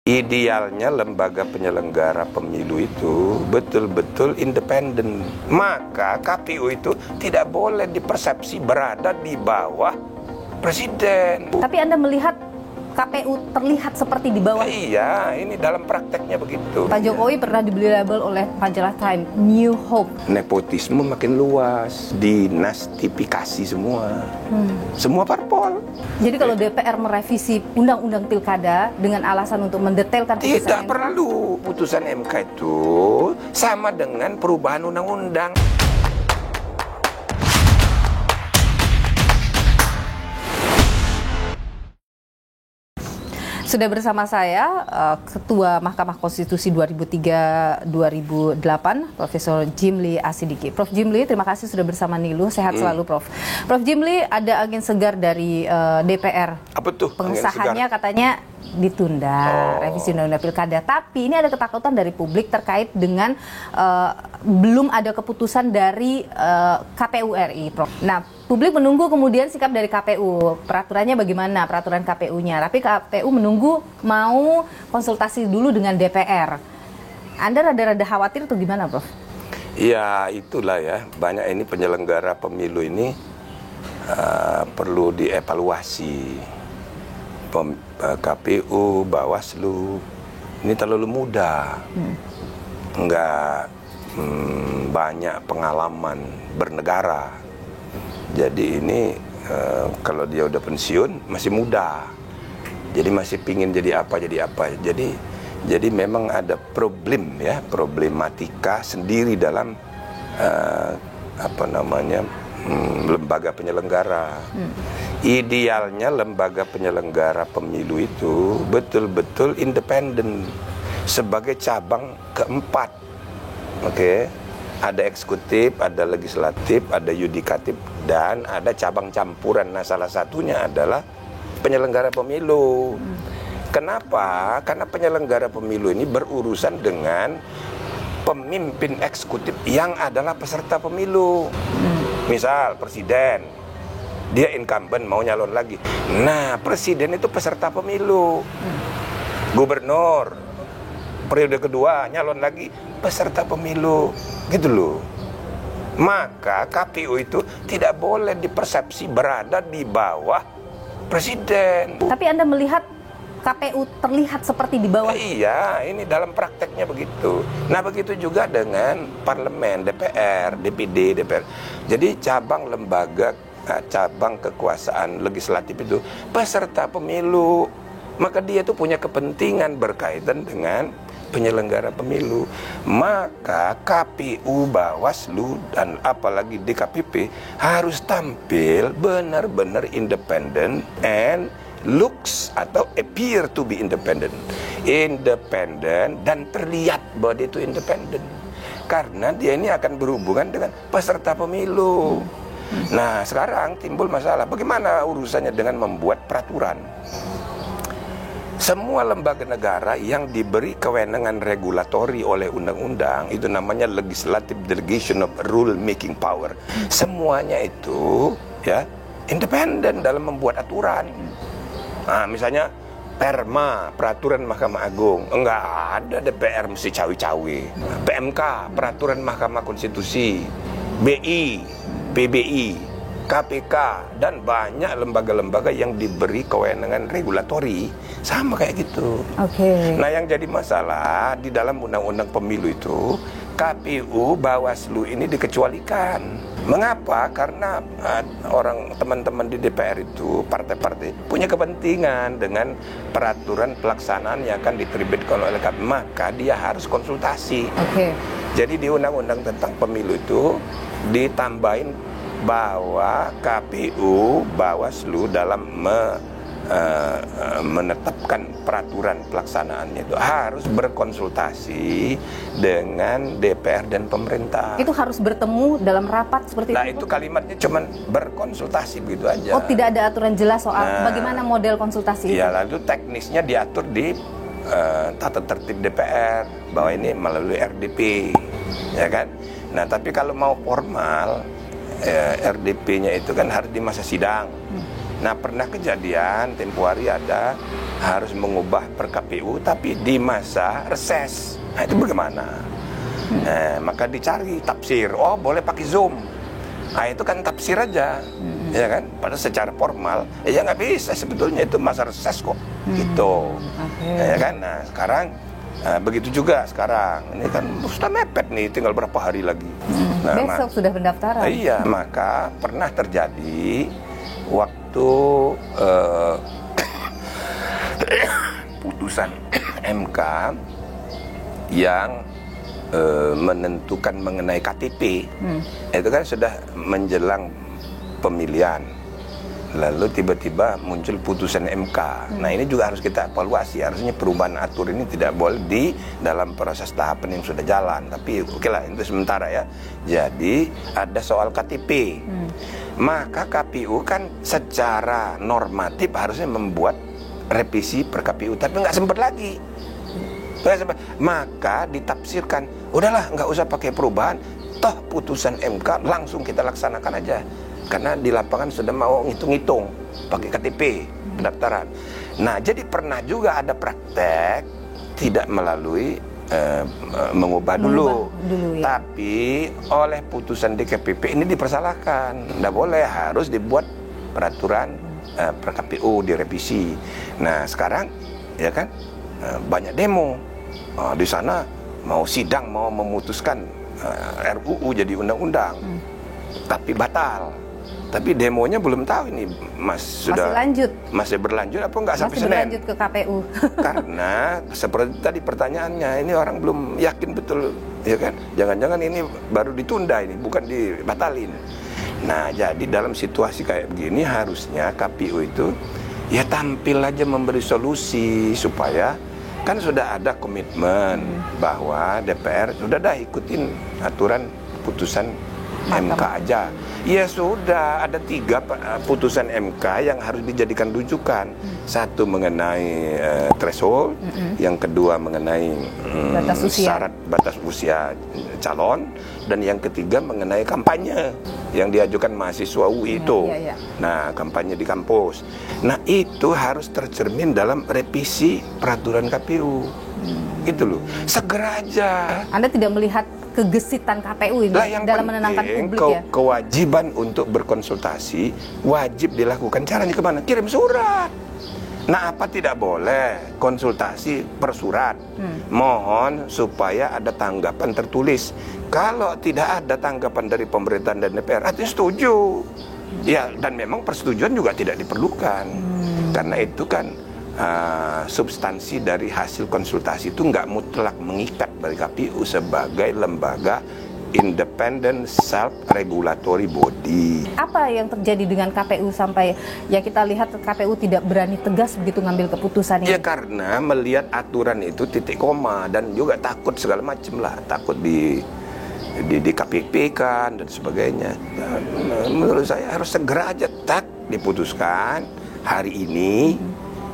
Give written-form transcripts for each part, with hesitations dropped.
Idealnya lembaga penyelenggara pemilu itu betul-betul independen. Maka KPU itu tidak boleh dipersepsi berada di bawah presiden. Tapi Anda melihat KPU terlihat seperti di bawah. Iya, ini dalam prakteknya begitu. Pak Jokowi pernah dibeli label oleh majalah Time New Hope. Nepotisme makin luas, dinastifikasi semua. Semua parpol. Jadi kalau DPR merevisi undang-undang pilkada dengan alasan untuk mendetailkan putusan Tidak MK, perlu. Putusan MK itu sama dengan perubahan undang-undang. Sudah bersama saya Ketua Mahkamah Konstitusi 2003-2008, Profesor Jimli Asidiki. Prof Jimli, terima kasih sudah bersama Niluh. Sehat selalu, Prof. Prof Jimli, ada angin segar dari DPR. Apa tuh? Pengesahannya katanya ditunda revisi undang-undang pilkada. Tapi ini ada ketakutan dari publik terkait dengan belum ada keputusan dari KPU RI, Prof. Nah, publik menunggu kemudian sikap dari KPU. Peraturannya bagaimana? Peraturan KPU-nya. Tapi KPU menunggu mau konsultasi dulu dengan DPR. Anda rada-rada khawatir atau gimana, Prof? Ya, itulah ya. Banyak ini penyelenggara pemilu ini perlu dievaluasi. KPU, Bawaslu, ini terlalu muda. Enggak banyak pengalaman bernegara. Jadi ini kalau dia udah pensiun masih muda, jadi masih pingin jadi apa. Jadi memang ada problematika sendiri dalam lembaga penyelenggara. Idealnya lembaga penyelenggara pemilu itu betul-betul independen sebagai cabang keempat. Oke. Ada eksekutif, ada legislatif, ada yudikatif, dan ada cabang campuran. Nah, salah satunya adalah penyelenggara pemilu. Kenapa? Karena penyelenggara pemilu ini berurusan dengan pemimpin eksekutif yang adalah peserta pemilu. Misal presiden, dia incumbent mau nyalon lagi. Nah, presiden itu peserta pemilu. Gubernur periode kedua nyalon lagi, peserta pemilu, gitu loh. Maka KPU itu tidak boleh dipersepsi berada di bawah presiden. Tapi Anda melihat KPU terlihat seperti di bawah. Iya, ini dalam prakteknya begitu. Nah, begitu juga dengan parlemen, DPR, DPD, DPR. Jadi cabang lembaga, cabang kekuasaan legislatif itu peserta pemilu. Maka dia itu punya kepentingan berkaitan dengan penyelenggara pemilu. Maka KPU, Bawaslu, dan apalagi DKPP harus tampil benar-benar independen and looks atau appear to be independent dan terlihat bahwa dia itu independen karena dia ini akan berhubungan dengan peserta pemilu. Nah, sekarang timbul masalah bagaimana urusannya dengan membuat peraturan. Semua lembaga negara yang diberi kewenangan regulatori oleh undang-undang, itu namanya legislative delegation of rule making power, semuanya itu ya independen dalam membuat aturan. Nah, misalnya Perma, peraturan Mahkamah Agung, enggak ada DPR mesti cawi-cawi. PMK, peraturan Mahkamah Konstitusi, BI, PBI, KPK, dan banyak lembaga-lembaga yang diberi kewenangan regulatori sama kayak gitu. Nah, yang jadi masalah di dalam undang-undang pemilu itu KPU, Bawaslu ini dikecualikan. Mengapa? Karena teman-teman di DPR itu, partai-partai punya kepentingan dengan peraturan pelaksanaan yang akan diterbitkan oleh KPU, maka dia harus konsultasi. Jadi di undang-undang tentang pemilu itu ditambahin bahwa KPU, Bawaslu dalam menetapkan peraturan pelaksanaannya itu harus berkonsultasi dengan DPR dan pemerintah. Itu harus bertemu dalam rapat seperti itu? Nah, itu kalimatnya cuman berkonsultasi begitu aja. Oh, tidak ada aturan jelas soal bagaimana model konsultasi itu? Ya, lalu teknisnya diatur di tata tertib DPR bahwa ini melalui RDP, ya kan? Nah, tapi kalau mau formal RDP-nya itu kan harus di masa sidang. Nah, pernah kejadian tempo hari ada harus mengubah per KPU tapi di masa reses. Nah, itu bagaimana? Maka dicari tafsir. Oh, boleh pakai Zoom. Nah, itu kan tafsir aja. Ya kan? Padahal secara formal ya nggak bisa, sebetulnya itu masa reses kok. Gitu. Ya kan? Nah, sekarang begitu juga sekarang. Ini kan sudah mepet nih, tinggal berapa hari lagi. Nah, besok sudah pendaftaran. Iya, maka pernah terjadi waktu putusan MK yang menentukan mengenai KTP. Itu kan sudah menjelang pemilihan. Lalu tiba-tiba muncul putusan MK. Nah, ini juga harus kita evaluasi. Harusnya perubahan aturan ini tidak boleh di dalam proses tahapan yang sudah jalan. Tapi oke lah, itu sementara ya. Jadi ada soal KTP. Maka KPU kan secara normatif harusnya membuat revisi per KPU, tapi nggak sempat lagi. Maka ditafsirkan, udahlah nggak usah pakai perubahan. Toh putusan MK langsung kita laksanakan aja. Karena di lapangan sudah mau ngitung-ngitung pakai KTP pendaftaran. Nah, jadi pernah juga ada praktek tidak melalui mengubah dulu ya. Tapi oleh putusan DKPP ini dipersalahkan. Nggak boleh, harus dibuat peraturan per KPU direvisi. Nah, sekarang ya kan banyak demo di sana, mau sidang, mau memutuskan RUU jadi undang-undang, tapi batal. Tapi demonya belum tahu ini masih berlanjut apa enggak sampai Senin. Berlanjut ke KPU. Karena seperti tadi pertanyaannya, ini orang belum yakin betul, ya kan? Jangan-jangan ini baru ditunda, ini bukan dibatalin. Nah, jadi dalam situasi kayak begini harusnya KPU itu ya tampil aja memberi solusi supaya kan sudah ada komitmen bahwa DPR sudah ikutin aturan putusan MK aja. Ya sudah, ada 3 putusan MK yang harus dijadikan rujukan. Satu mengenai threshold, yang kedua mengenai syarat batas usia calon, dan yang ketiga mengenai kampanye yang diajukan mahasiswa UI itu. Nah, kampanye di kampus. Nah, itu harus tercermin dalam revisi peraturan KPU. Itu loh, segera aja. Anda tidak melihat kegesitan KPU ini dalam menenangkan publik ya? Kewajiban untuk berkonsultasi wajib dilakukan. Caranya kemana? Kirim surat. Nah, apa tidak boleh konsultasi per surat? Mohon supaya ada tanggapan tertulis. Kalau tidak ada tanggapan dari pemerintahan dan DPR, artinya setuju. Ya, dan memang persetujuan juga tidak diperlukan. Karena itu kan substansi dari hasil konsultasi itu nggak mutlak mengikat bagi KPU sebagai lembaga independent self-regulatory body. Apa yang terjadi dengan KPU sampai ya kita lihat KPU tidak berani tegas begitu ngambil keputusan ini? Ya karena melihat aturan itu titik koma dan juga takut segala macam lah, takut di KPP kan dan sebagainya. Menurut saya harus segera aja diputuskan hari ini.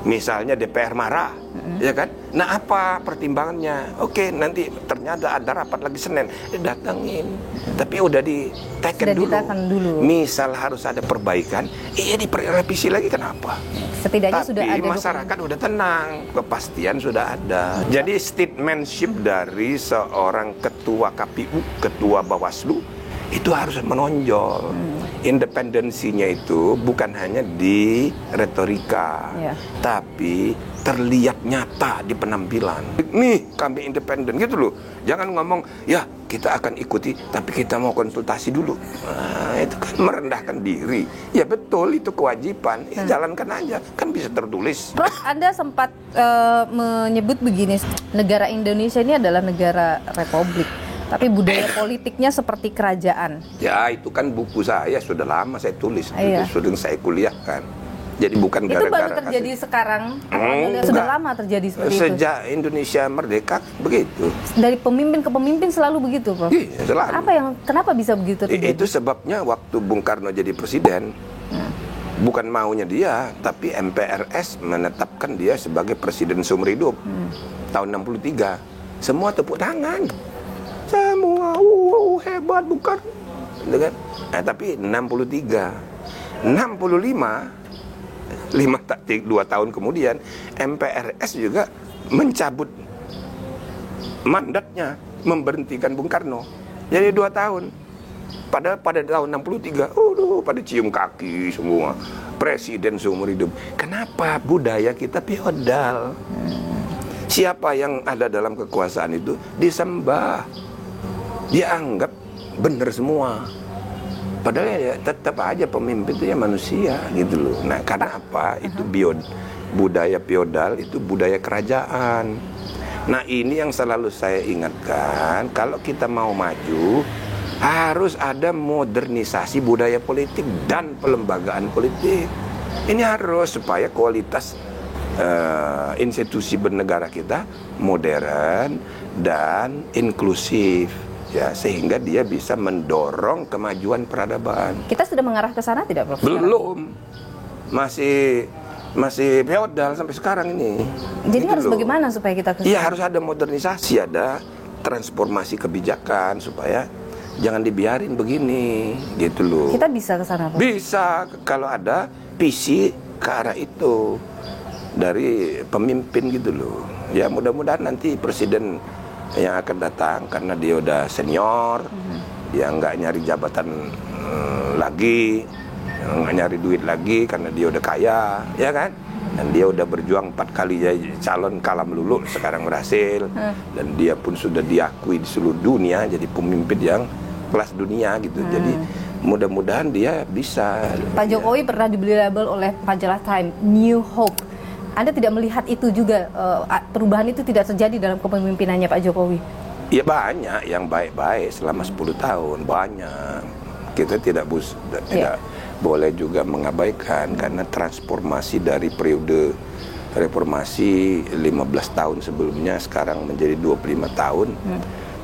Misalnya DPR marah, ya kan? Nah, apa pertimbangannya? Oke, nanti ternyata ada rapat lagi Senin, datangin. Tapi udah diteken dulu. Misal harus ada perbaikan, iya direvisi lagi, kenapa? Setidaknya tapi sudah ada masyarakat udah tenang, kepastian sudah ada. Jadi statementship dari seorang ketua KPU, ketua Bawaslu itu harus menonjol. Independensinya itu bukan hanya di retorika, tapi terlihat nyata di penampilan. Nih, kami independen gitu loh. Jangan ngomong, ya kita akan ikuti, tapi kita mau konsultasi dulu. Nah, itu kan merendahkan diri. Ya betul, itu kewajiban. Ya, jalankan aja, kan bisa tertulis. Prof, Anda sempat menyebut begini, negara Indonesia ini adalah negara republik. Tapi budaya politiknya seperti kerajaan. Ya, itu kan buku saya sudah lama saya tulis. Itu sudah saya kuliahkan. Jadi bukan gara-gara. Itu baru terjadi sekarang. Sudah lama terjadi seperti itu. Sejak Indonesia merdeka begitu. Dari pemimpin ke pemimpin selalu begitu, Prof. Iya, selalu. Kenapa bisa begitu terjadi? Itu sebabnya waktu Bung Karno jadi presiden. Bukan maunya dia, tapi MPRS menetapkan dia sebagai presiden seumur hidup. Tahun 63. Semua tepuk tangan. Semua hebat bukan, kan? Nah, tapi 63, 65 2 tahun kemudian MPRS juga mencabut mandatnya, memberhentikan Bung Karno. Jadi 2 tahun. Padahal pada tahun 63, pada cium kaki semua. Presiden seumur hidup. Kenapa? Budaya kita feodal. Siapa yang ada dalam kekuasaan itu disembah. Dianggap benar semua. Padahal ya tetap aja pemimpin itu ya manusia gitu loh. Nah, karena apa? Itu budaya feodal, itu budaya kerajaan. Nah, ini yang selalu saya ingatkan, kalau kita mau maju harus ada modernisasi budaya politik dan pelembagaan politik. Ini harus supaya kualitas institusi bernegara kita modern dan inklusif. Ya, sehingga dia bisa mendorong kemajuan peradaban. Kita sudah mengarah ke sana tidak, Prof? Belum. Masih feodal sampai sekarang ini. Jadi gitu harus loh. Bagaimana supaya kita ke sana? Iya, harus ada modernisasi, ada transformasi kebijakan supaya jangan dibiarin begini, gitu loh. Kita bisa ke sana, Prof? Bisa kalau ada visi ke arah itu dari pemimpin gitu loh. Ya, mudah-mudahan nanti presiden yang akan datang karena dia udah senior, dia nggak nyari jabatan lagi, nggak nyari duit lagi karena dia udah kaya, ya kan? Dan dia udah berjuang 4 kali jadi calon kalah melulu, sekarang berhasil, dan dia pun sudah diakui di seluruh dunia jadi pemimpin yang kelas dunia gitu. Jadi mudah-mudahan dia bisa. Pak Jokowi pernah dibeli label oleh majalah Time New Hope. Anda tidak melihat itu juga, perubahan itu tidak terjadi dalam kepemimpinannya Pak Jokowi? Ya banyak yang baik-baik selama 10 tahun, banyak. Kita tidak boleh juga mengabaikan karena transformasi dari periode reformasi 15 tahun sebelumnya sekarang menjadi 25 tahun.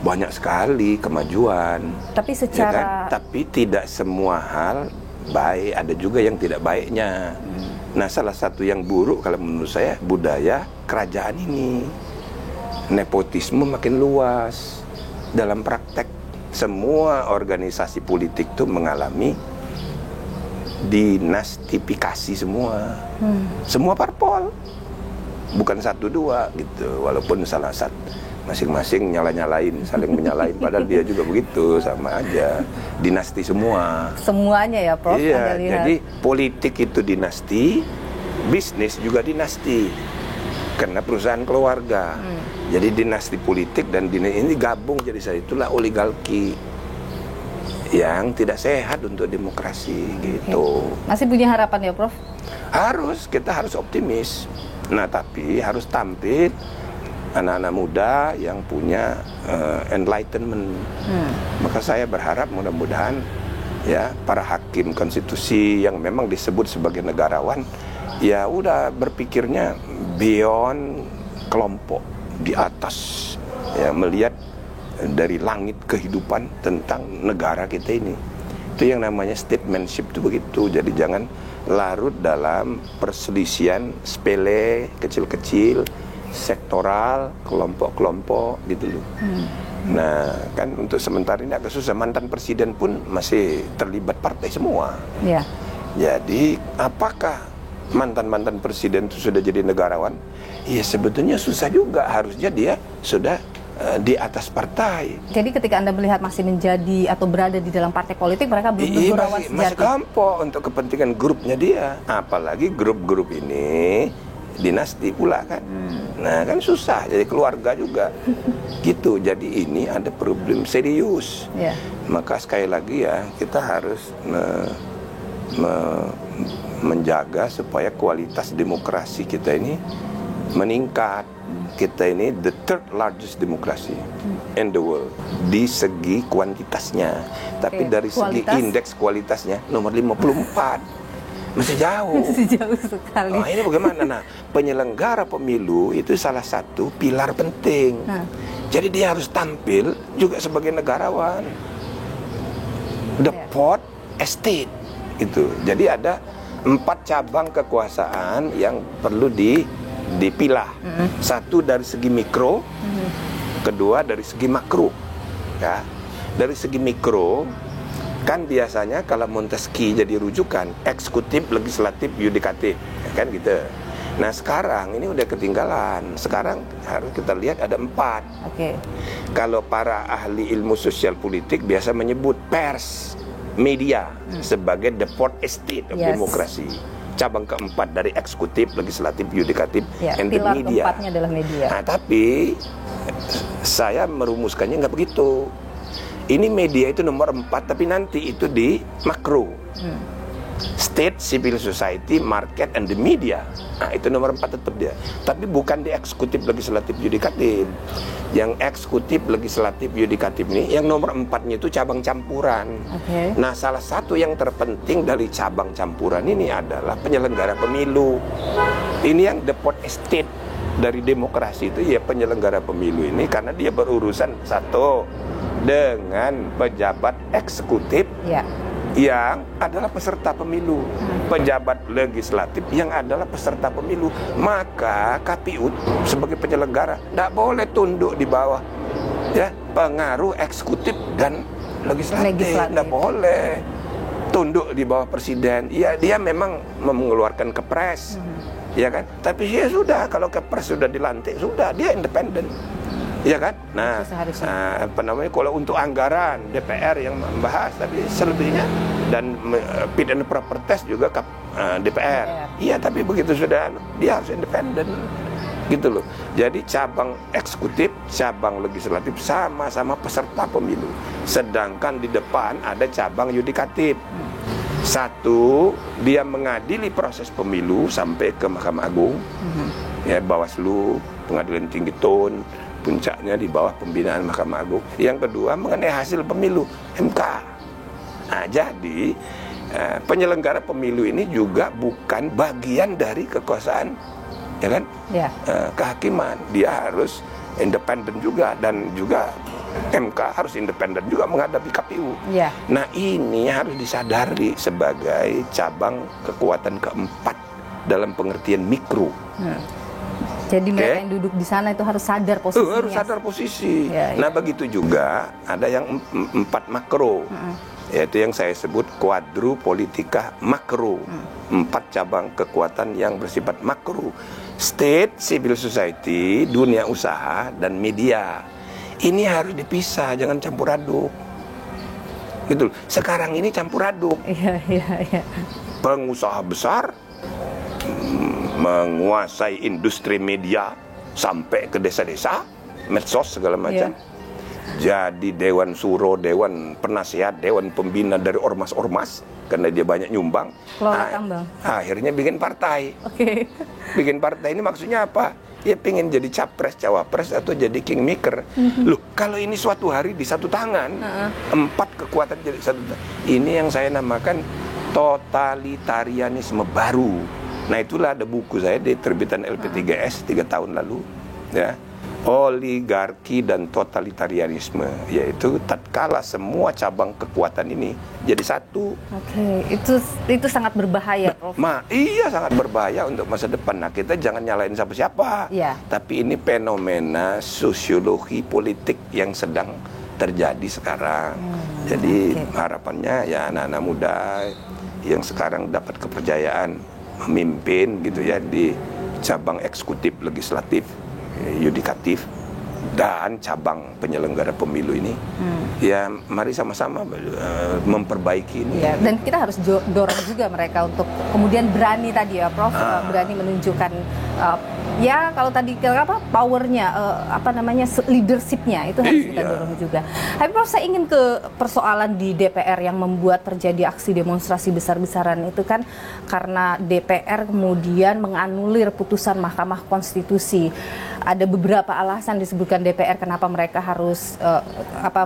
Banyak sekali kemajuan. Tapi secara... Ya kan? Tapi tidak semua hal baik, ada juga yang tidak baiknya. Nah, salah satu yang buruk kalau menurut saya budaya kerajaan ini. Nepotisme makin luas. Dalam praktek semua organisasi politik itu mengalami dinastifikasi semua. Semua parpol. Bukan 1-2 gitu. Walaupun salah satu masing-masing nyala-nyalain, saling menyalain, padahal dia juga begitu, sama aja. Dinasti semua. Semuanya ya, Prof? Iya, jadi politik itu dinasti, bisnis juga dinasti. Karena perusahaan keluarga. Jadi dinasti politik dan dinasti ini gabung jadi satu, itulah oligarki yang tidak sehat untuk demokrasi gitu. Masih punya harapan ya, Prof? Kita harus optimis. Nah, tapi harus tampil anak-anak muda yang punya enlightenment. Maka saya berharap mudah-mudahan ya para hakim konstitusi yang memang disebut sebagai negarawan ya udah berpikirnya beyond kelompok, di atas, ya melihat dari langit kehidupan tentang negara kita ini. Itu yang namanya statesmanship itu begitu. Jadi jangan larut dalam perselisihan sepele, kecil-kecil, sektoral, kelompok-kelompok gitu loh. Nah, kan untuk sementara ini agak susah. Mantan presiden pun masih terlibat partai semua. Iya. Jadi, apakah mantan-mantan presiden itu sudah jadi negarawan? Ya sebetulnya susah juga. Harusnya dia sudah di atas partai. Jadi ketika Anda melihat masih menjadi atau berada di dalam partai politik, mereka belum negarawan sejati. Masih kelompok untuk kepentingan grupnya dia. Apalagi grup-grup ini dinasti pula kan. Nah kan susah, jadi keluarga juga gitu. Jadi ini ada problem serius. Maka sekali lagi ya kita harus menjaga supaya kualitas demokrasi kita ini meningkat. Kita ini the third largest democracy in the world di segi kuantitasnya. Tapi dari segi indeks kualitasnya nomor 54. Masih jauh. Masih jauh sekali. Oh, ini bagaimana? Nah, penyelenggara pemilu itu salah satu pilar penting. Jadi dia harus tampil juga sebagai negarawan. The fourth estate itu. Jadi ada 4 cabang kekuasaan yang perlu dipilah. Satu dari segi mikro, kedua dari segi makro. Ya. Dari segi mikro, Kan biasanya kalau Montesquieu jadi rujukan, eksekutif, legislatif, yudikatif, kan gitu. Nah sekarang ini udah ketinggalan. Sekarang harus kita lihat ada 4. Oke. Kalau para ahli ilmu sosial politik biasa menyebut pers, media sebagai the fourth estate of demokrasi. Cabang keempat dari eksekutif, legislatif, yudikatif, and the pilar media. Keempatnya adalah media. Nah, tapi saya merumuskannya nggak begitu. Ini media itu nomor 4, tapi nanti itu di makro. State, civil society, market, and the media. Nah, itu nomor 4 tetap dia. Tapi bukan di eksekutif, legislatif, yudikatif. Yang eksekutif, legislatif, yudikatif ini, yang nomor 4-nya itu cabang campuran. Nah, salah satu yang terpenting dari cabang campuran ini adalah penyelenggara pemilu. Ini yang the fourth estate dari demokrasi itu ya penyelenggara pemilu ini, karena dia berurusan satu dengan pejabat eksekutif yang adalah peserta pemilu, pejabat legislatif yang adalah peserta pemilu. Maka KPU sebagai penyelenggara tidak boleh tunduk di bawah pengaruh eksekutif dan legislatif. Tidak boleh tunduk di bawah presiden. Ya dia memang mengeluarkan kepres, ya kan. Tapi ya sudah, kalau kepres sudah dilantik sudah dia independen. Iya kan? Nah, kalau untuk anggaran DPR yang membahas, tapi selebihnya dan fit and proper test juga DPR. Iya, tapi begitu sudah dia harus independen, gitu loh. Jadi cabang eksekutif, cabang legislatif sama-sama peserta pemilu. Sedangkan di depan ada cabang yudikatif. Satu, dia mengadili proses pemilu sampai ke Mahkamah Agung, ya Bawaslu, Pengadilan Tinggi TUN. Puncaknya di bawah pembinaan Mahkamah Agung. Yang kedua mengenai hasil pemilu, MK. Nah, jadi penyelenggara pemilu ini juga bukan bagian dari kekuasaan, ya kan? Kehakiman. Dia harus independen juga, dan juga MK harus independen juga menghadapi KPU. Nah, ini harus disadari sebagai cabang kekuatan keempat dalam pengertian mikro. Jadi mereka yang duduk di sana itu harus sadar posisinya. Harus sadar posisi. Nah, begitu juga ada yang 4 makro. Yaitu yang saya sebut quadrupolitika makro. 4 cabang kekuatan yang bersifat makro. State, civil society, dunia usaha, dan media. Ini harus dipisah, jangan campur aduk. Gitu. Sekarang ini campur aduk. Pengusaha besar menguasai industri media sampai ke desa-desa, medsos segala macam. Jadi dewan suro, dewan penasihat, dewan pembina dari ormas-ormas, karena dia banyak nyumbang. Akhirnya bikin partai. Bikin partai ini maksudnya apa? Ya pengen jadi capres, cawapres, atau jadi kingmaker. Loh, kalau ini suatu hari di satu tangan, 4 kekuatan jadi satu tangan. Ini yang saya namakan totalitarianisme baru. Nah, itulah ada buku saya di terbitan LP3S 3 tahun lalu, ya, oligarki dan totalitarianisme, yaitu tatkala semua cabang kekuatan ini jadi satu. Itu sangat berbahaya, Prof. Iya, sangat berbahaya untuk masa depan. Nah, kita jangan nyalain siapa-siapa, tapi ini fenomena sosiologi politik yang sedang terjadi sekarang. Jadi harapannya ya anak-anak muda yang sekarang dapat kepercayaan memimpin gitu ya di cabang eksekutif, legislatif, yudikatif, dan cabang penyelenggara pemilu ini, ya mari sama-sama memperbaiki ini. Dan kita harus dorong juga mereka untuk kemudian berani tadi ya, Prof, berani menunjukkan ya kalau tadi powernya, leadershipnya itu harus kita dorong juga. Tapi Prof, saya ingin ke persoalan di DPR yang membuat terjadi aksi demonstrasi besar-besaran itu kan karena DPR kemudian menganulir putusan Mahkamah Konstitusi. Ada beberapa alasan disebutkan DPR kenapa mereka harus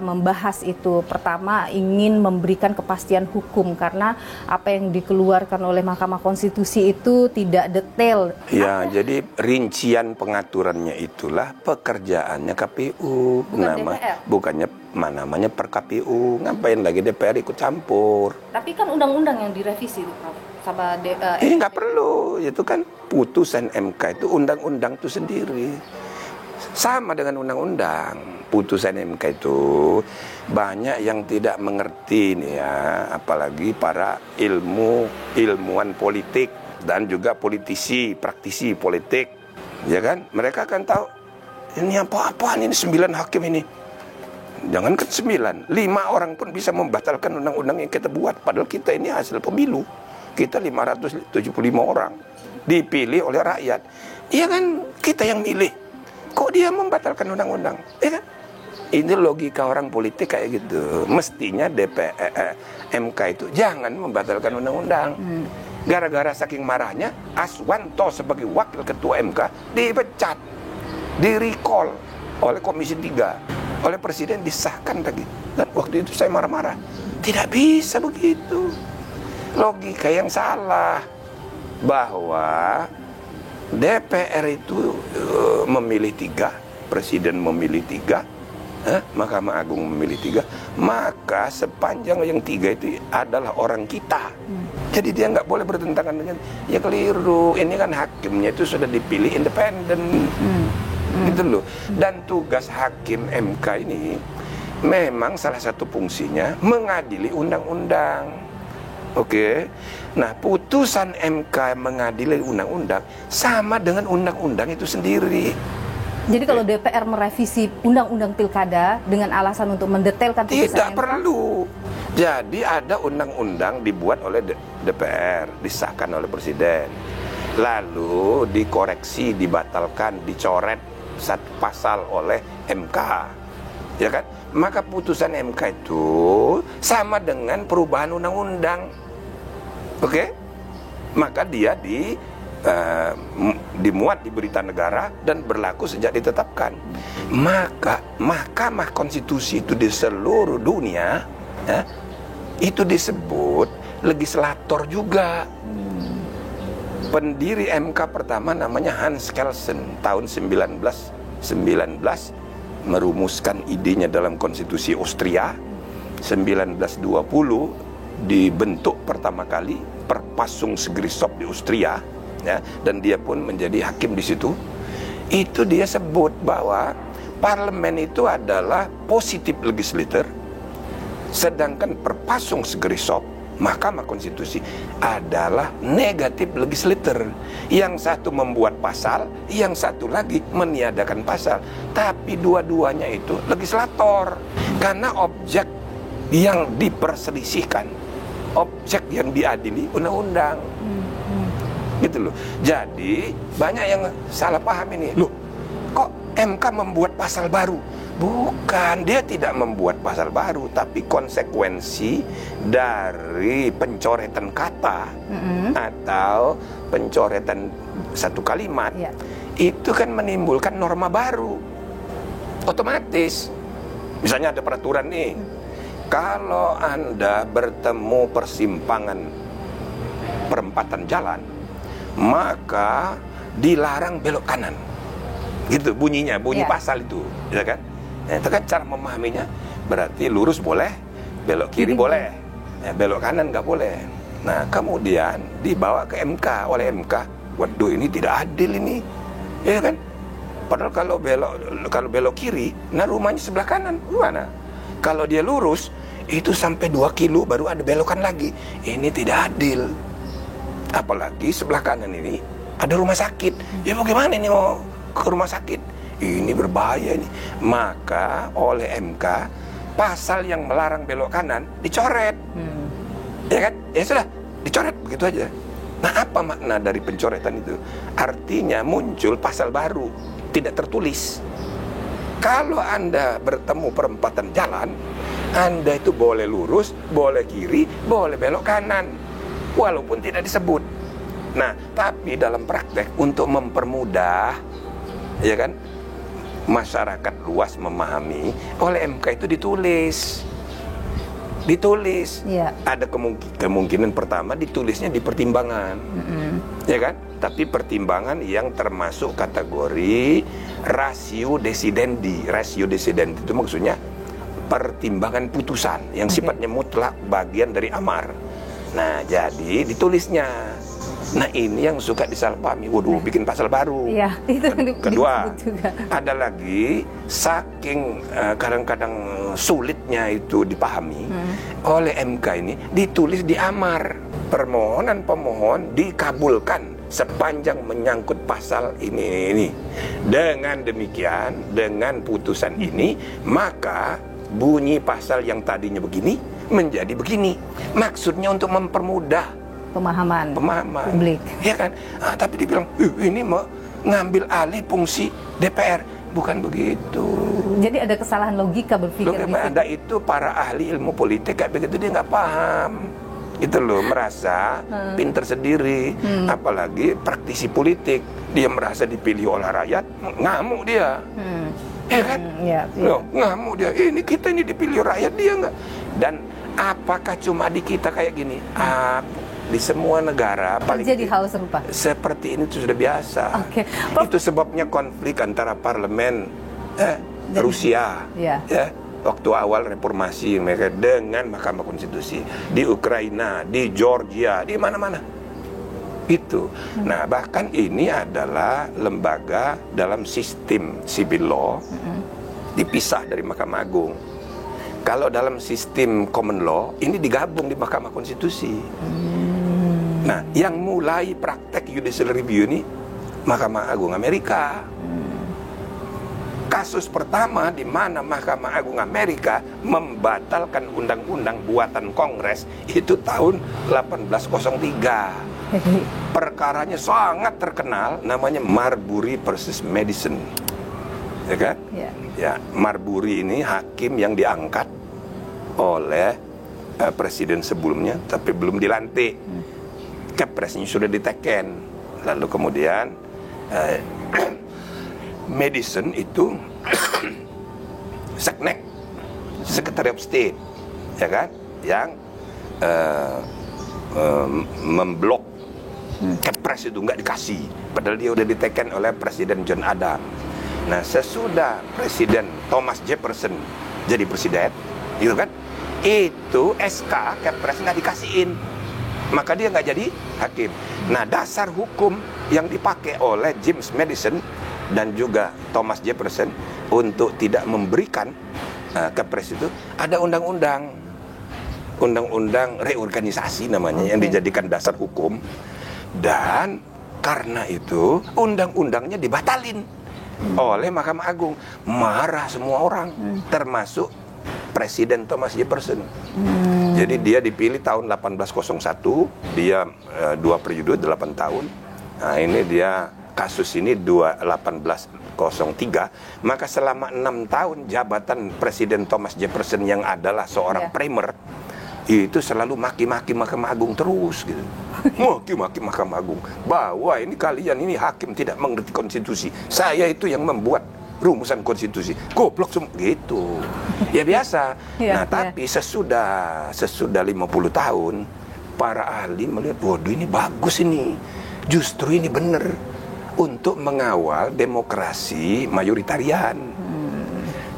membahas itu. Pertama, ingin memberikan kepastian hukum karena apa yang dikeluarkan oleh Mahkamah Konstitusi itu tidak detail. Ya, jadi rincian pengaturannya itulah pekerjaannya KPU, bukannya namanya per KPU. Ngapain lagi DPR ikut campur? Tapi kan undang-undang yang direvisi itu, Prof. Sama nggak perlu, itu kan putusan MK itu undang-undang itu sendiri. Sama dengan undang-undang, putusan MK itu banyak yang tidak mengerti nih ya, apalagi para ilmuwan politik dan juga politisi, praktisi politik, ya kan? Mereka akan tahu ini apa-apaan ini 9 hakim ini. Jangankan 9, 5 orang pun bisa membatalkan undang-undang yang kita buat. Padahal kita ini hasil pemilu. Kita 575 orang dipilih oleh rakyat. Iya kan, kita yang milih. Kok dia membatalkan undang-undang? Iya kan? Ini logika orang politik kayak gitu. Mestinya MK itu jangan membatalkan undang-undang. Gara-gara saking marahnya, Aswanto sebagai wakil ketua MK dipecat, di-recall oleh Komisi 3, oleh Presiden disahkan lagi. Dan waktu itu saya marah-marah. Tidak bisa begitu. Logika yang salah bahwa DPR itu memilih 3, Presiden memilih 3, Mahkamah Agung memilih 3, maka sepanjang yang 3 itu adalah orang kita. Jadi dia nggak boleh bertentangan dengan, ya keliru. Ini kan hakimnya itu sudah dipilih independen, gitu loh. Dan tugas hakim MK ini memang salah satu fungsinya mengadili undang-undang. Oke. Nah, putusan MK mengadili undang-undang sama dengan undang-undang itu sendiri. Jadi kalau DPR merevisi undang-undang pilkada dengan alasan untuk mendetailkan putusan tidak MK? perlu. Jadi ada undang-undang dibuat oleh DPR, disahkan oleh Presiden, lalu dikoreksi, dibatalkan, dicoret satu pasal oleh MK, ya kan? Maka putusan MK itu sama dengan perubahan undang-undang, oke? Maka dia dimuat di berita negara dan berlaku sejak ditetapkan. Maka Mahkamah Konstitusi itu di seluruh dunia ya, itu disebut legislator juga. Pendiri MK pertama namanya Hans Kelsen, tahun 1919 merumuskan idenya dalam konstitusi Austria. 1920 dibentuk pertama kali Verfassungsgerichtshof di Austria. Ya, dan dia pun menjadi hakim di situ. Itu dia sebut bahwa parlemen itu adalah positif legislator, sedangkan Verfassungsgerichtshof, Mahkamah Konstitusi, adalah negatif legislator. Yang satu membuat pasal, yang satu lagi meniadakan pasal. Tapi dua-duanya itu legislator, karena objek yang diperselisihkan, objek yang diadili undang-undang. Gitu loh. Jadi banyak yang salah paham ini. Loh, kok MK membuat pasal baru? Bukan, dia tidak membuat pasal baru, tapi konsekuensi dari pencoretan kata atau pencoretan satu kalimat itu kan menimbulkan norma baru. Otomatis. Misalnya ada peraturan nih. Kalau Anda bertemu persimpangan perempatan jalan, maka dilarang belok kanan, gitu bunyinya, bunyi pasal itu, ya kan? Nah, itu kan cara memahaminya. Berarti lurus boleh, belok kiri boleh, ya, belok kanan nggak boleh. Nah, kemudian dibawa ke MK oleh MK. Waduh, ini tidak adil ini, ya kan? Padahal kalau belok kiri, nah rumahnya sebelah kanan, gimana? Kalau dia lurus, itu sampai 2 kilo baru ada belokan lagi. Ini tidak adil. Apalagi sebelah kanan ini ada rumah sakit. Ya bagaimana ini mau ke rumah sakit? Ini berbahaya ini. Maka oleh MK pasal yang melarang belok kanan dicoret. Ya kan? Ya sudah, dicoret begitu aja. Nah, apa makna dari pencoretan itu? Artinya muncul pasal baru, tidak tertulis. Kalau Anda bertemu perempatan jalan, Anda itu boleh lurus, boleh kiri, boleh belok kanan, walaupun tidak disebut. Nah, tapi dalam praktek untuk mempermudah, ya kan, masyarakat luas memahami, oleh MK itu ditulis. Ada kemungkinan pertama ditulisnya di pertimbangan, ya kan? Tapi pertimbangan yang termasuk kategori ratio decidendi. Ratio decidendi itu maksudnya pertimbangan putusan yang sifatnya mutlak, bagian dari amar. Nah, jadi ditulisnya Nah ini yang suka disalahpahami. Waduh, bikin pasal baru. Iya, itu Kedua, disebut juga. ada lagi saking kadang-kadang sulitnya itu dipahami oleh MK ini, ditulis di amar. Permohonan pemohon dikabulkan sepanjang menyangkut pasal ini. Dengan demikian, dengan putusan ini, maka bunyi pasal yang tadinya begini menjadi begini. Maksudnya untuk mempermudah Pemahaman publik, ya kan? Tapi dibilang ini mau ngambil alih fungsi DPR, bukan begitu. Jadi ada kesalahan logika berpikir. Ada itu para ahli ilmu politik kayak begitu, dia nggak paham. Itu loh, merasa pinter sendiri, apalagi praktisi politik, dia merasa dipilih oleh rakyat, ngamuk dia. Ya kan? Loh, ngamuk dia. Kita ini dipilih rakyat, dia nggak. Dan apakah cuma di kita kayak gini? Di semua negara paling jadi hal serupa seperti ini itu sudah biasa. Itu sebabnya konflik antara parlemen Rusia ya, waktu awal reformasi mereka dengan Mahkamah Konstitusi, di Ukraina, di Georgia, di mana-mana itu. Nah, bahkan ini adalah lembaga dalam sistem civil law dipisah dari Mahkamah Agung. Kalau dalam sistem common law ini digabung di Mahkamah Konstitusi. Nah, yang mulai praktek judicial review ini Mahkamah Agung Amerika. Kasus pertama di mana Mahkamah Agung Amerika membatalkan undang-undang buatan Kongres itu tahun 1803. Perkaranya sangat terkenal, namanya Marbury versus Madison. Ya kan? Ya, Marbury ini hakim yang diangkat oleh presiden sebelumnya tapi belum dilantik. Kepresnya sudah diteken. Lalu kemudian Madison itu seknek, Secretary of State, ya kan, yang memblok Kepres itu nggak dikasih, padahal dia udah diteken oleh Presiden John Adams. Nah, sesudah Presiden Thomas Jefferson jadi presiden, gitu kan, itu SK Kepres nggak dikasihin, maka dia nggak jadi hakim. Nah, dasar hukum yang dipakai oleh James Madison dan juga Thomas Jefferson untuk tidak memberikan Kepres itu, ada undang-undang reorganisasi namanya, yang dijadikan dasar hukum. Dan karena itu undang-undangnya dibatalin oleh Mahkamah Agung. Marah semua orang, termasuk Presiden Thomas Jefferson. Jadi dia dipilih tahun 1801, dia 2 periode 8 tahun. Nah, ini dia kasus ini 1803. Maka selama 6 tahun jabatan Presiden Thomas Jefferson yang adalah seorang primer itu selalu maki-maki Mahkamah Agung terus gitu. Maki-maki Mahkamah Agung bahwa ini kalian ini hakim tidak mengerti konstitusi. Saya itu yang membuat rumusan konstitusi, goblok semua gitu. Ya biasa. Nah, tapi sesudah 50 tahun para ahli melihat, waduh ini bagus ini. Justru ini benar untuk mengawal demokrasi mayoritarian.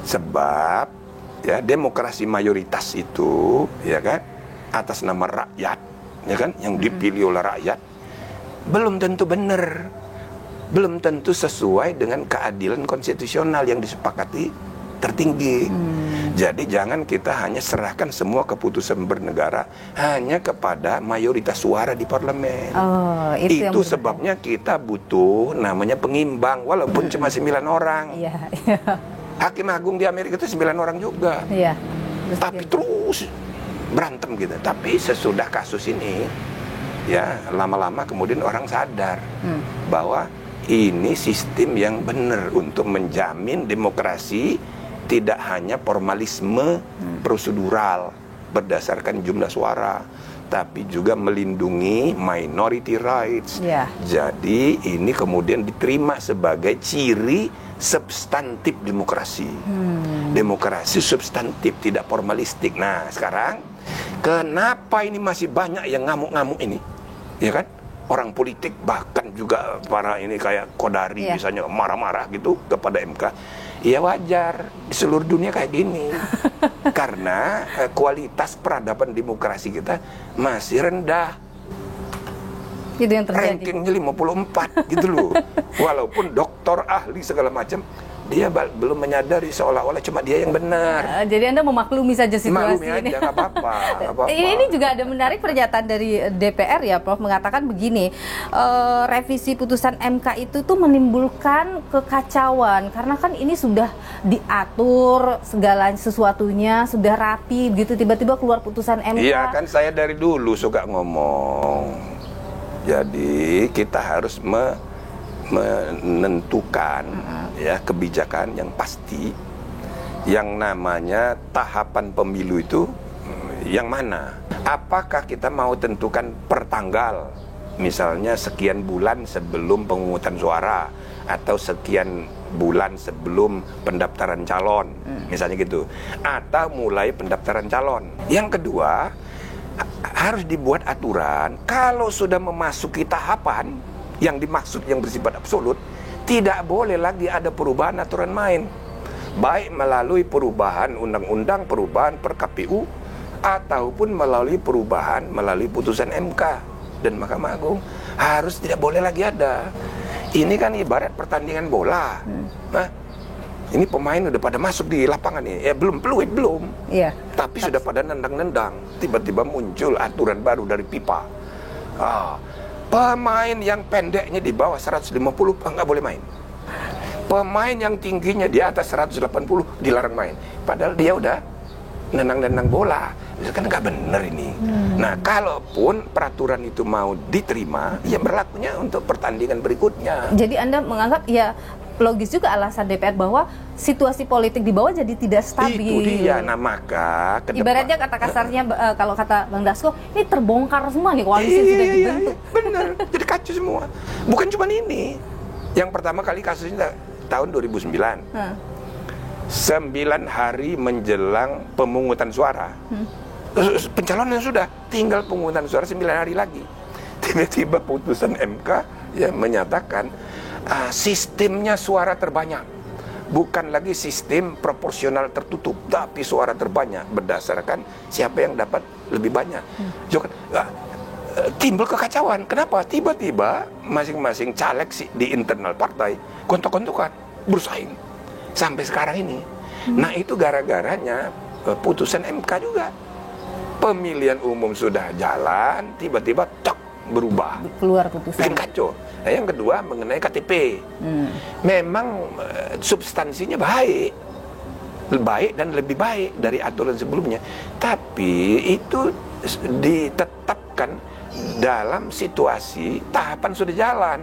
Sebab ya demokrasi mayoritas itu, ya kan, atas nama rakyat, ya kan, yang dipilih oleh rakyat, belum tentu benar, belum tentu sesuai dengan keadilan konstitusional yang disepakati tertinggi. Jadi jangan kita hanya serahkan semua keputusan bernegara hanya kepada mayoritas suara di parlemen. Itu sebabnya kita butuh namanya pengimbang, walaupun cuma 9 orang. Hakim Agung di Amerika itu 9 orang juga. Tapi terus berantem gitu. Tapi sesudah kasus ini, ya lama-lama kemudian orang sadar bahwa ini sistem yang benar untuk menjamin demokrasi tidak hanya formalisme prosedural berdasarkan jumlah suara, tapi juga melindungi minority rights. Jadi ini kemudian diterima sebagai ciri substantif demokrasi. Demokrasi substantif, tidak formalistik. Nah, sekarang kenapa ini masih banyak yang ngamuk-ngamuk ini? Ya kan? Orang politik, bahkan juga para ini kayak Kodari misalnya marah-marah gitu kepada MK. Ya wajar, di seluruh dunia kayak gini. Karena kualitas peradaban demokrasi kita masih rendah. Itu yang terjadi. Rankingnya 54 gitu loh. Walaupun doktor ahli segala macam, dia belum menyadari seolah-olah cuma dia yang benar. Jadi Anda memaklumi saja situasi Maklumi ini. aja, nggak apa-apa. Ini juga ada menarik pernyataan dari DPR ya, Prof, mengatakan begini, revisi putusan MK itu tuh menimbulkan kekacauan karena kan ini sudah diatur segala sesuatunya, sudah rapi gitu, tiba-tiba keluar putusan MK. Iya kan, saya dari dulu suka ngomong. Jadi kita harus menentukan ya kebijakan yang pasti, yang namanya tahapan pemilu itu yang mana. Apakah kita mau tentukan per tanggal, misalnya sekian bulan sebelum pemungutan suara atau sekian bulan sebelum pendaftaran calon, misalnya gitu, atau mulai pendaftaran calon. Yang kedua, harus dibuat aturan kalau sudah memasuki tahapan yang dimaksud yang bersifat absolut, tidak boleh lagi ada perubahan aturan main, baik melalui perubahan undang-undang, perubahan per KPU, ataupun melalui perubahan melalui putusan MK dan Mahkamah Agung. Harus tidak boleh lagi ada. Ini kan ibarat pertandingan bola. Nah, ini pemain udah pada masuk di lapangan nih, belum peluit belum. Iya. Tapi sudah pada nendang-nendang. Tiba-tiba muncul aturan baru dari FIFA. Pemain yang pendeknya di bawah 150 nggak boleh main. Pemain yang tingginya di atas 180 dilarang main. Padahal dia udah nendang-nendang bola. Itu kan nggak bener ini. Nah, kalaupun peraturan itu mau diterima, ya berlakunya untuk pertandingan berikutnya. Jadi Anda menganggap ya logis juga alasan DPR bahwa situasi politik di bawah jadi tidak stabil. Itu dia. Nah, maka ibaratnya kata kasarnya, kalau kata Bang Dasko, ini terbongkar semua nih koalisi yang sudah dibentuk. Bener, jadi kacau semua. Bukan cuma ini. Yang pertama kali kasusnya tahun 2009. 9 hari menjelang pemungutan suara. Pencalonan sudah, tinggal pemungutan suara 9 hari lagi. Tiba-tiba putusan MK yang menyatakan sistemnya suara terbanyak, bukan lagi sistem proporsional tertutup, tapi suara terbanyak berdasarkan siapa yang dapat lebih banyak. Timbul kekacauan. Kenapa? Tiba-tiba masing-masing caleg di internal partai gontok-gontokan, bersaing sampai sekarang ini. Nah, itu gara-garanya putusan MK juga. Pemilihan umum sudah jalan, tiba-tiba berubah, keluar putusan. Bikin kacau. Nah, yang kedua mengenai KTP. Memang substansinya baik dan lebih baik dari aturan sebelumnya. Tapi itu ditetapkan dalam situasi tahapan sudah jalan.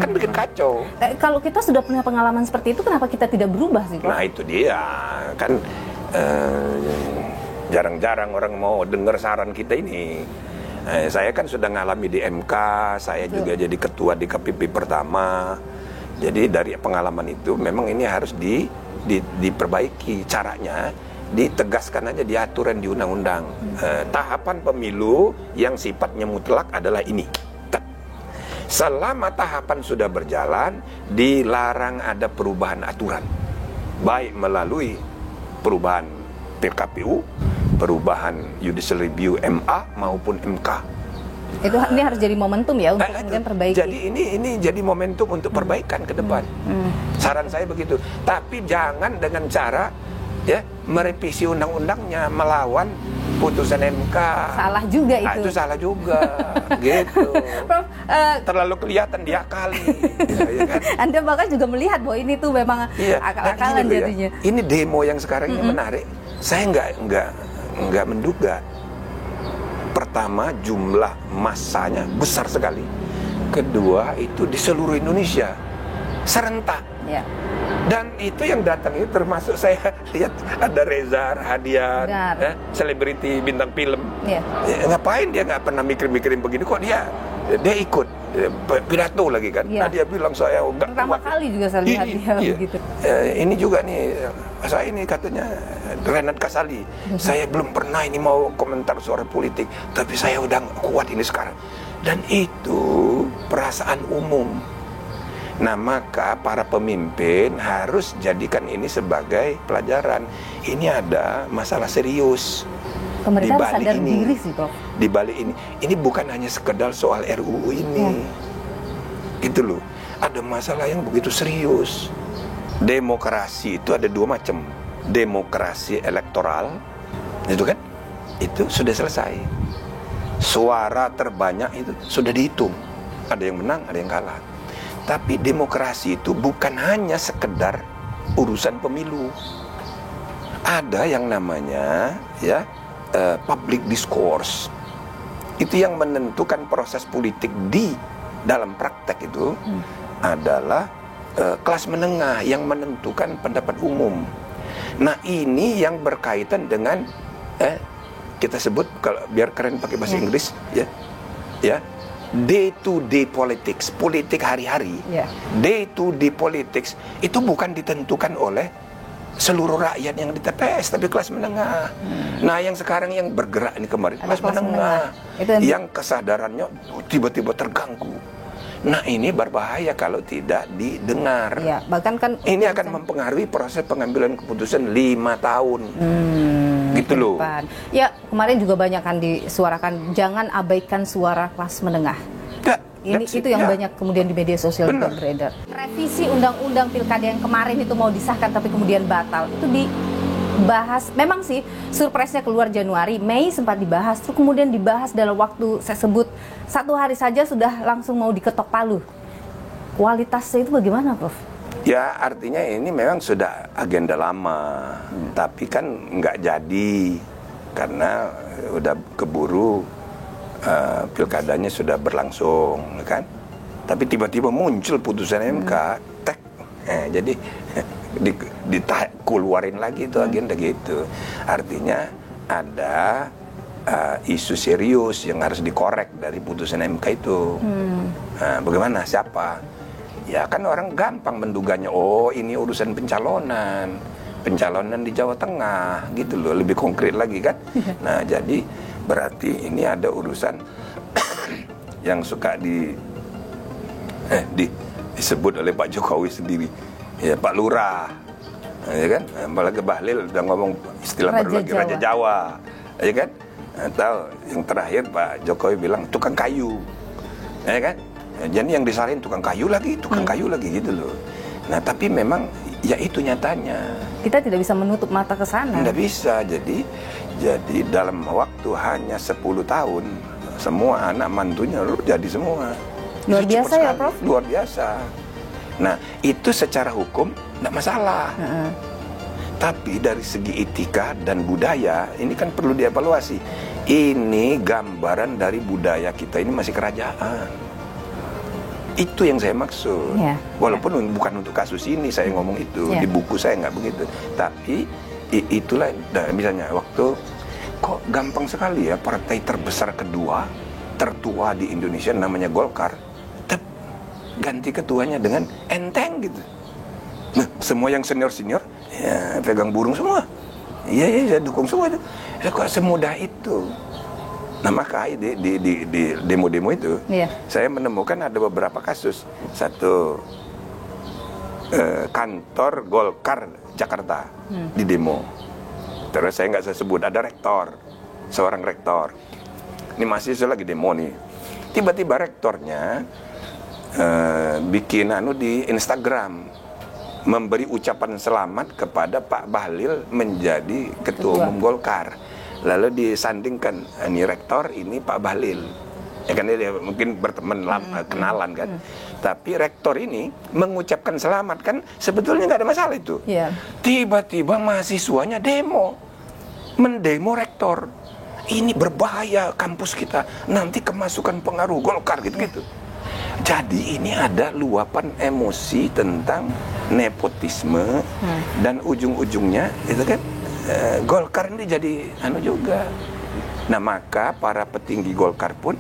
Kan bikin kacau. Kalau kita sudah punya pengalaman seperti itu, kenapa kita tidak berubah sih, Pak? Nah, itu dia. Kan jarang-jarang orang mau dengar saran kita ini. Saya kan sudah ngalami di MK, saya juga jadi ketua di KPP pertama. Jadi dari pengalaman itu memang ini harus diperbaiki caranya, ditegaskan aja di aturan di undang-undang. Tahapan pemilu yang sifatnya mutlak adalah ini. Selama tahapan sudah berjalan, dilarang ada perubahan aturan, baik melalui perubahan PKPU, perubahan judicial review MA maupun MK. Ini harus jadi momentum ya untuk kemudian perbaiki. Jadi ini jadi momentum untuk perbaikan ke depan. Saran saya begitu. Tapi jangan dengan cara merevisi undang-undangnya melawan putusan MK. Salah juga itu. Itu salah juga. Gitu. Prof, terlalu kelihatan diakali. Ya kan? Anda bahkan juga melihat bahwa ini tuh memang akal-akalan jadinya. Ini demo yang sekarang ini menarik. Saya nggak menduga. Pertama, jumlah massanya besar sekali. Kedua, itu di seluruh Indonesia serentak. Ya. Dan itu yang datang itu termasuk saya lihat ada Reza Rahadian, selebriti bintang film. Ya. Ngapain dia nggak pernah mikir-mikirin begini, kok dia ikut pidato lagi kan? Ya. Nah, dia bilang saya nggak pertama kuat. kali juga saya lihat dia begitu. Ini juga nih, saya ini katanya Renat Kasali. Saya belum pernah ini mau komentar suara politik, tapi saya udah kuat ini sekarang. Dan itu perasaan umum. Nah, maka para pemimpin harus jadikan ini sebagai pelajaran. Ini ada masalah serius. Pemerintah harus sadar diri sih, Prof. Di balik ini bukan hanya sekedar soal RUU ini. Gitu loh. Ada masalah yang begitu serius. Demokrasi itu ada dua macam. Demokrasi elektoral, itu kan, itu sudah selesai. Suara terbanyak itu sudah dihitung. Ada yang menang, ada yang kalah. Tapi demokrasi itu bukan hanya sekedar urusan pemilu. Ada yang namanya public discourse. Itu yang menentukan proses politik di dalam praktek itu adalah kelas menengah yang menentukan pendapat umum. Nah, ini yang berkaitan dengan kita sebut, kalau biar keren pakai bahasa Inggris, day to day politics, politik hari-hari. Day to day politics itu bukan ditentukan oleh seluruh rakyat yang di TPS, tapi kelas menengah. Nah, yang sekarang yang bergerak ini kemarin kelas menengah, yang kesadarannya tiba-tiba terganggu. Nah, ini berbahaya kalau tidak didengar. Ya, bahkan kan ini akan mempengaruhi proses pengambilan keputusan 5 tahun. Gitu loh. Ya, kemarin juga banyak kan disuarakan jangan abaikan suara kelas menengah. Itu yang banyak kemudian di media sosial juga beredar. Revisi undang-undang pilkada yang kemarin itu mau disahkan tapi kemudian batal. Itu dibahas, memang sih surprise-nya keluar Januari, Mei sempat dibahas, terus kemudian dibahas dalam waktu saya sebut 1 hari saja sudah langsung mau diketok palu. Kualitasnya itu bagaimana, Prof? Ya, artinya ini memang sudah agenda lama, tapi kan nggak jadi karena udah keburu. Pilkadanya sudah berlangsung, kan? Tapi tiba-tiba muncul putusan MK, jadi dikeluarin lagi itu agenda gitu. Artinya ada isu serius yang harus dikorek dari putusan MK itu. Bagaimana? Siapa? Ya kan orang gampang menduganya. Oh, ini urusan pencalonan di Jawa Tengah, gitu loh. Lebih konkret lagi kan? Nah, jadi berarti ini ada urusan yang suka disebut oleh Pak Jokowi sendiri, ya Pak Lurah, ya kan? Apalagi Bahlil udah ngomong istilah baru lagi Raja Jawa, ya kan? Atau yang terakhir Pak Jokowi bilang tukang kayu, ya kan? Jadi yang disalahin tukang kayu lagi gitu loh. Nah, tapi memang ya itu nyatanya. Kita tidak bisa menutup mata ke sana. Tidak bisa. Jadi dalam waktu hanya 10 tahun semua anak mantunya jadi semua. Luar biasa ya, Prof? Luar biasa. Nah, itu secara hukum tidak masalah. Tapi dari segi etika dan budaya ini kan perlu dievaluasi. Ini gambaran dari budaya kita ini masih kerajaan. Itu yang saya maksud. Walaupun bukan untuk kasus ini saya ngomong itu, di buku saya nggak begitu. Tapi itulah, misalnya waktu kok gampang sekali ya partai terbesar kedua, tertua di Indonesia namanya Golkar, ganti ketuanya dengan enteng gitu. Nah, semua yang senior ya pegang burung semua. Iya, saya dukung semua itu. Kok semudah itu? Nah, maka di demo-demo itu saya menemukan ada beberapa kasus. Satu, kantor Golkar Jakarta di demo. Terus saya nggak sebut, ada seorang rektor. Ini mahasiswa lagi demo nih. Tiba-tiba rektornya bikin di Instagram, memberi ucapan selamat kepada Pak Bahlil menjadi ketua umum Golkar. Lalu disandingkan, ini rektor, ini Pak Bahlil. Ya kan dia mungkin berteman kenalan kan. Tapi rektor ini mengucapkan selamat kan sebetulnya nggak ada masalah itu. Tiba-tiba mahasiswanya mendemo rektor. Ini berbahaya kampus kita, nanti kemasukan pengaruh Golkar gitu-gitu. Jadi ini ada luapan emosi tentang nepotisme dan ujung-ujungnya itu kan Golkar ini jadi juga. Nah, maka para petinggi Golkar pun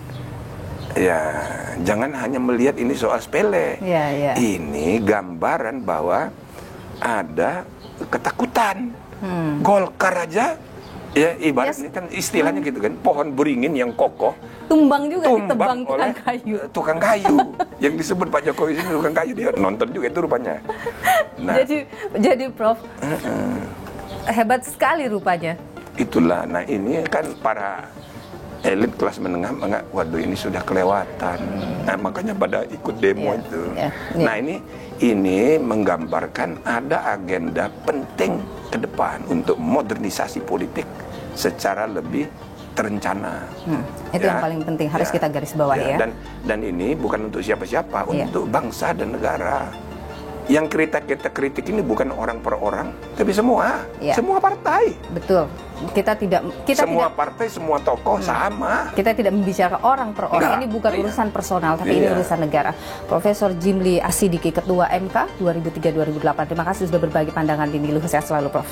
ya jangan hanya melihat ini soal sepele. Ini gambaran bahwa ada ketakutan. Golkar aja ya ibaratnya kan istilahnya gitu kan, pohon beringin yang kokoh tumbang ditebang tukang kayu. Yang disebut Pak Jokowi ini tukang kayu, dia nonton juga itu rupanya. Nah, jadi Prof, hebat sekali rupanya. itulah. Nah ini kan para elit kelas menengah menganggap, waduh ini sudah kelewatan. Nah makanya pada ikut demo itu. Nah ini menggambarkan ada agenda penting ke depan untuk modernisasi politik secara lebih terencana. Itu yang paling penting harus kita garis bawahi ya. Dan ini bukan untuk siapa-siapa, untuk bangsa dan negara. Yang kita kritik ini bukan orang per orang, tapi semua partai. Betul. Semua partai, semua tokoh sama. Kita tidak membicarakan orang per orang. Ini bukan urusan personal, tapi ini urusan negara. Profesor Jimli Asidiki, Ketua MK 2003-2008. Terima kasih sudah berbagi pandangan di Niluh. Sehat selalu, Prof.